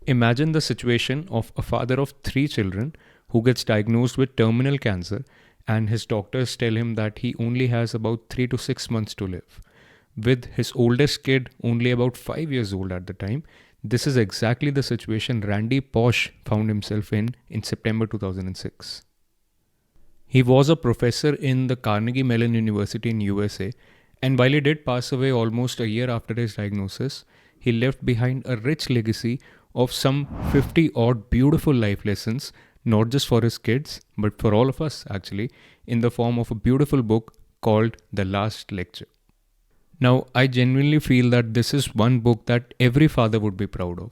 Imagine the situation of a father of 3 children who gets diagnosed with terminal cancer, and his doctors tell him that he only has about 3 to 6 months to live. With his oldest kid only about 5 years old at the time, this is exactly the situation Randy Pausch found himself in September 2006. He was a professor in the Carnegie Mellon University in USA, and while he did pass away almost a year after his diagnosis, he left behind a rich legacy of some 50 odd beautiful life lessons, not just for his kids, but for all of us actually, in the form of a beautiful book called The Last Lecture. Now, I genuinely feel that this is one book that every father would be proud of.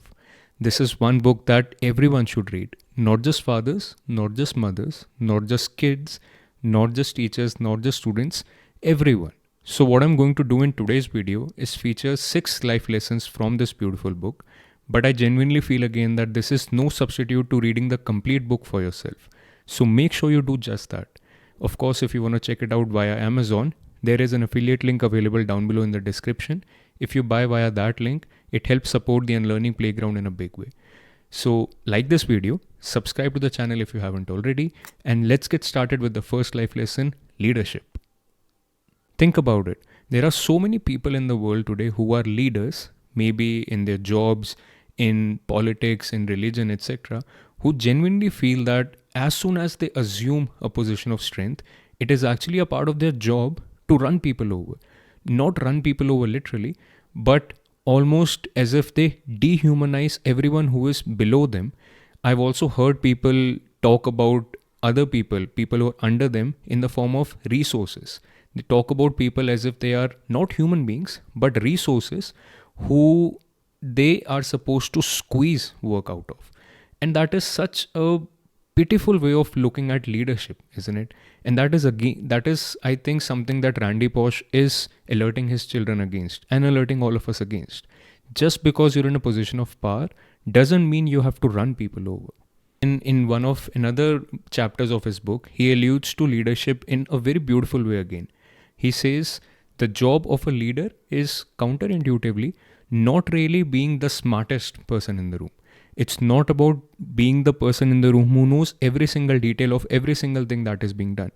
This is one book that everyone should read. Not just fathers, not just mothers, not just kids, not just teachers, not just students, everyone. So what I'm going to do in today's video is feature 6 life lessons from this beautiful book. But I genuinely feel again that this is no substitute to reading the complete book for yourself. So make sure you do just that. Of course, if you want to check it out via Amazon, there is an affiliate link available down below in the description. If you buy via that link, it helps support the Unlearning Playground in a big way. So like this video, subscribe to the channel if you haven't already, and let's get started with the first life lesson, leadership. Think about it. There are so many people in the world today who are leaders, maybe in their jobs, in politics, in religion, etc., who genuinely feel that as soon as they assume a position of strength, it is actually a part of their job to run people over. Not run people over literally, but almost as if they dehumanize everyone who is below them. I've also heard people talk about other people who are under them, in the form of resources. They talk about people as if they are not human beings, but resources who they are supposed to squeeze work out of. And that is such a pitiful way of looking at leadership, isn't it? And that is I think something that Randy Pausch is alerting his children against and alerting all of us against. Just because you're in a position of power doesn't mean you have to run people over. In one of another chapters of his book, he alludes to leadership in a very beautiful way again. He says the job of a leader is counterintuitively not really being the smartest person in the room. It's not about being the person in the room who knows every single detail of every single thing that is being done.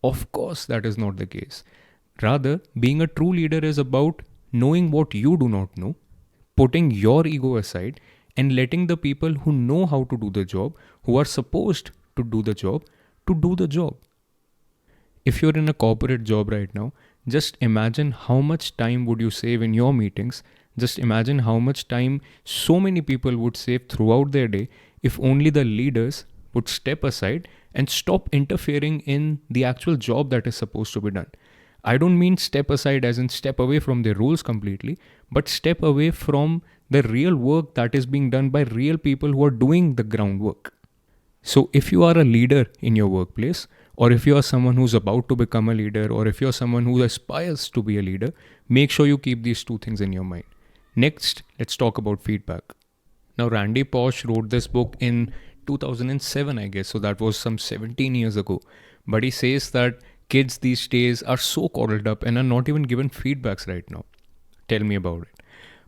Of course, that is not the case. Rather, being a true leader is about knowing what you do not know, putting your ego aside, and letting the people who know how to do the job, who are supposed to do the job, to do the job. If you're in a corporate job right now, just imagine how much time would you save in your meetings. Just imagine how much time so many people would save throughout their day if only the leaders would step aside and stop interfering in the actual job that is supposed to be done. I don't mean step aside as in step away from their roles completely, but step away from the real work that is being done by real people who are doing the groundwork. So if you are a leader in your workplace, or if you are someone who's about to become a leader, or if you're someone who aspires to be a leader, make sure you keep these 2 things in your mind. Next, let's talk about feedback. Now, Randy Pausch wrote this book in 2007, I guess, so that was some 17 years ago. But he says that kids these days are so coddled up and are not even given feedbacks right now. Tell me about it.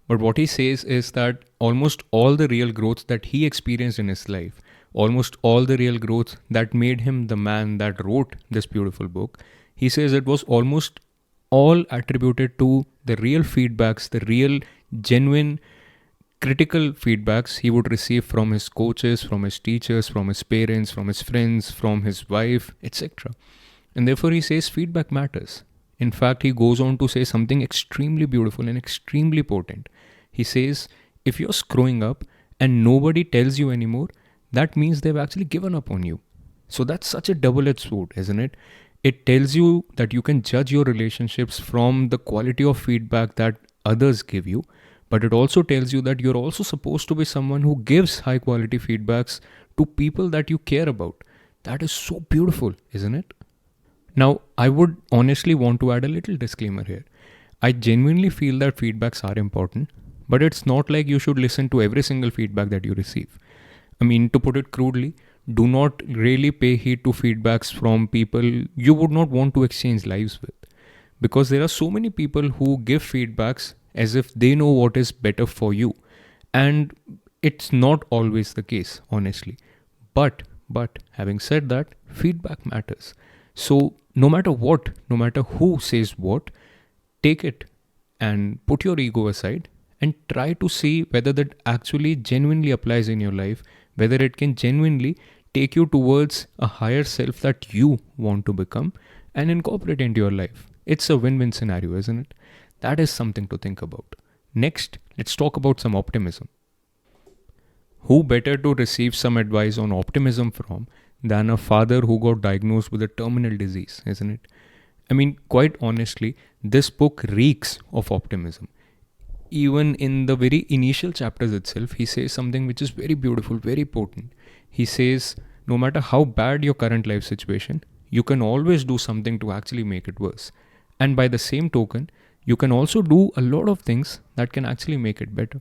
But what he says is that almost all the real growth that he experienced in his life, almost all the real growth that made him the man that wrote this beautiful book, he says it was almost all attributed to the real feedbacks, the real genuine critical feedbacks he would receive from his coaches, from his teachers, from his parents, from his friends, from his wife, etc. And therefore he says feedback matters. In fact, he goes on to say something extremely beautiful and extremely potent. He says, if you're screwing up and nobody tells you anymore, that means they've actually given up on you. So that's such a double-edged sword, isn't it? It tells you that you can judge your relationships from the quality of feedback that others give you, but it also tells you that you're also supposed to be someone who gives high quality feedbacks to people that you care about. That is so beautiful, isn't it? Now, I would honestly want to add a little disclaimer here. I genuinely feel that feedbacks are important, but it's not like you should listen to every single feedback that you receive. I mean, to put it crudely, do not really pay heed to feedbacks from people you would not want to exchange lives with. Because there are so many people who give feedbacks as if they know what is better for you. And It's not always the case, honestly. But having said that, feedback matters. So no matter what, no matter who says what, take it and put your ego aside and try to see whether that actually genuinely applies in your life, whether it can genuinely take you towards a higher self that you want to become and incorporate into your life. It's a win-win scenario, isn't it? That is something to think about. Next, let's talk about some optimism. Who better to receive some advice on optimism from than a father who got diagnosed with a terminal disease, isn't it? I mean, quite honestly, this book reeks of optimism. Even in the very initial chapters itself, he says something which is very beautiful, very potent. He says, no matter how bad your current life situation, you can always do something to actually make it worse. And by the same token, you can also do a lot of things that can actually make it better.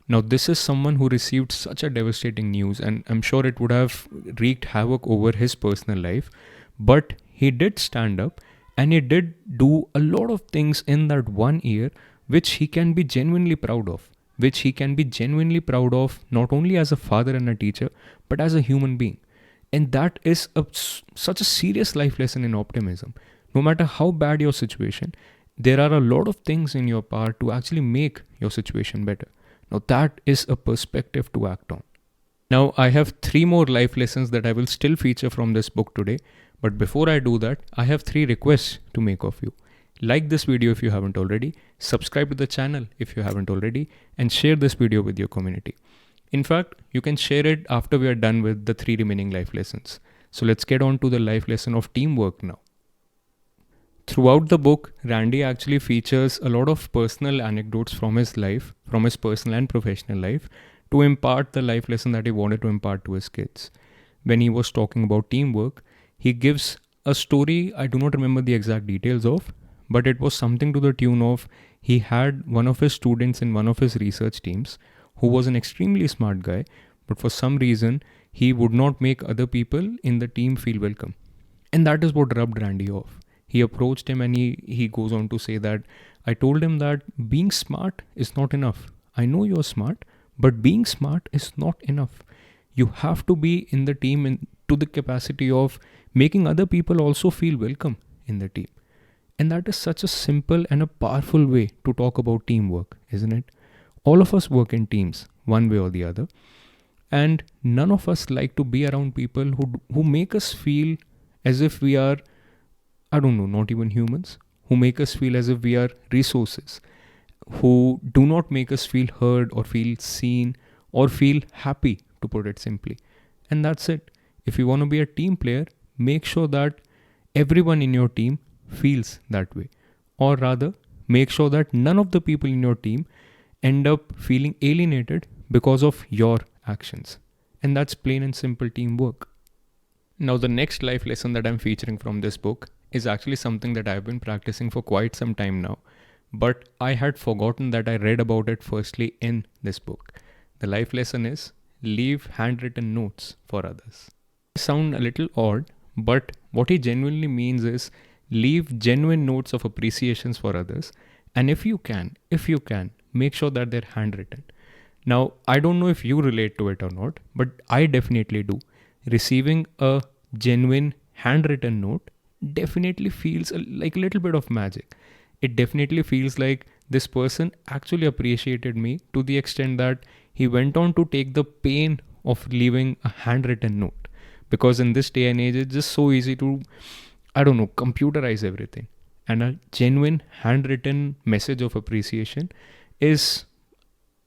Now, this is someone who received such a devastating news, and I'm sure it would have wreaked havoc over his personal life. But he did stand up and he did do a lot of things in that 1 year which he can be genuinely proud of. Which he can be genuinely proud of not only as a father and a teacher, but as a human being. And that is such a serious life lesson in optimism. No matter how bad your situation, there are a lot of things in your power to actually make your situation better. Now that is a perspective to act on. Now I have 3 more life lessons that I will still feature from this book today. But before I do that, I have 3 requests to make of you. Like this video if you haven't already, subscribe to the channel if you haven't already, and share this video with your community. In fact, you can share it after we are done with the 3 remaining life lessons. So let's get on to the life lesson of teamwork now. Throughout the book, Randy actually features a lot of personal anecdotes from his life, from his personal and professional life, to impart the life lesson that he wanted to impart to his kids. When he was talking about teamwork, he gives a story I do not remember the exact details of, but it was something to the tune of he had one of his students in one of his research teams who was an extremely smart guy, but for some reason he would not make other people in the team feel welcome. And that is what rubbed Randy off. He approached him and he goes on to say that I told him that being smart is not enough. I know you're smart, but being smart is not enough. You have to be in the team to the capacity of making other people also feel welcome in the team. And that is such a simple and a powerful way to talk about teamwork, isn't it? All of us work in teams, one way or the other. And none of us like to be around people who make us feel as if we are, not even humans, who make us feel as if we are resources, who do not make us feel heard or feel seen or feel happy, to put it simply. And that's it. If you want to be a team player, make sure that everyone in your team feels that way. Or rather, make sure that none of the people in your team end up feeling alienated because of your actions. And that's plain and simple teamwork. Now, the next life lesson that I'm featuring from this book is actually something that I've been practicing for quite some time now, but I had forgotten that I read about it firstly in this book. The life lesson is leave handwritten notes for others. It sounds a little odd, but what he genuinely means is leave genuine notes of appreciations for others, and if you can, make sure that they're handwritten. Now, I don't know if you relate to it or not, but I definitely do. Receiving a genuine handwritten note definitely feels like a little bit of magic. It definitely feels like this person actually appreciated me to the extent that he went on to take the pain of leaving a handwritten note. Because in this day and age, it's just so easy to, computerize everything. And a genuine handwritten message of appreciation is,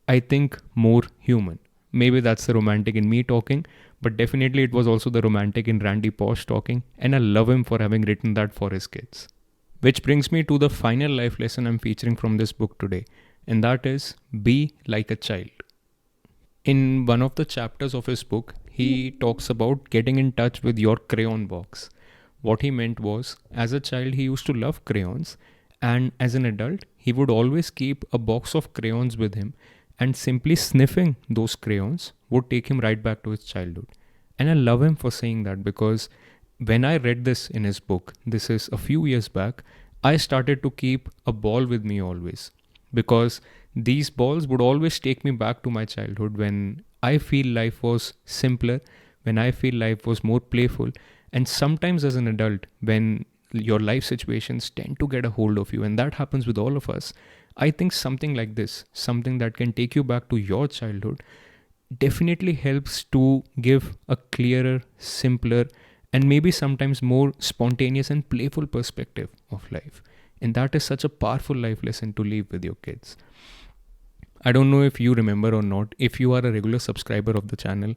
I think, more human. Maybe that's the romantic in me talking, but definitely it was also the romantic in Randy Pausch talking, and I love him for having written that for his kids. Which brings me to the final life lesson I'm featuring from this book today, and that is be like a child. In one of the chapters of his book, he talks about getting in touch with your crayon box. What he meant was, as a child, he used to love crayons, and as an adult, he would always keep a box of crayons with him, and simply sniffing those crayons would take him right back to his childhood. And I love him for saying that, because when I read this in his book, this is a few years back, I started to keep a ball with me always. Because these balls would always take me back to my childhood, when I feel life was simpler, when I feel life was more playful. And sometimes as an adult, when your life situations tend to get a hold of you, and that happens with all of us, I think something like this, something that can take you back to your childhood, definitely helps to give a clearer, simpler, and maybe sometimes more spontaneous and playful perspective of life. And that is such a powerful life lesson to leave with your kids. I don't know if you remember or not, if you are a regular subscriber of the channel,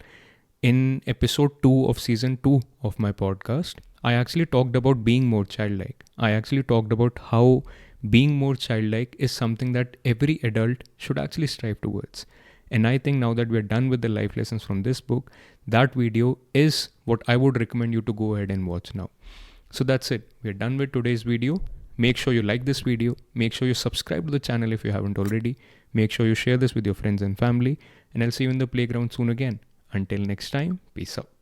in episode 2 of season 2 of my podcast, I actually talked about being more childlike. I actually talked about how being more childlike is something that every adult should actually strive towards. And I think now that we're done with the life lessons from this book, that video is what I would recommend you to go ahead and watch now. So that's it. We're done with today's video. Make sure you like this video. Make sure you subscribe to the channel if you haven't already. Make sure you share this with your friends and family. And I'll see you in the playground soon again. Until next time, peace out.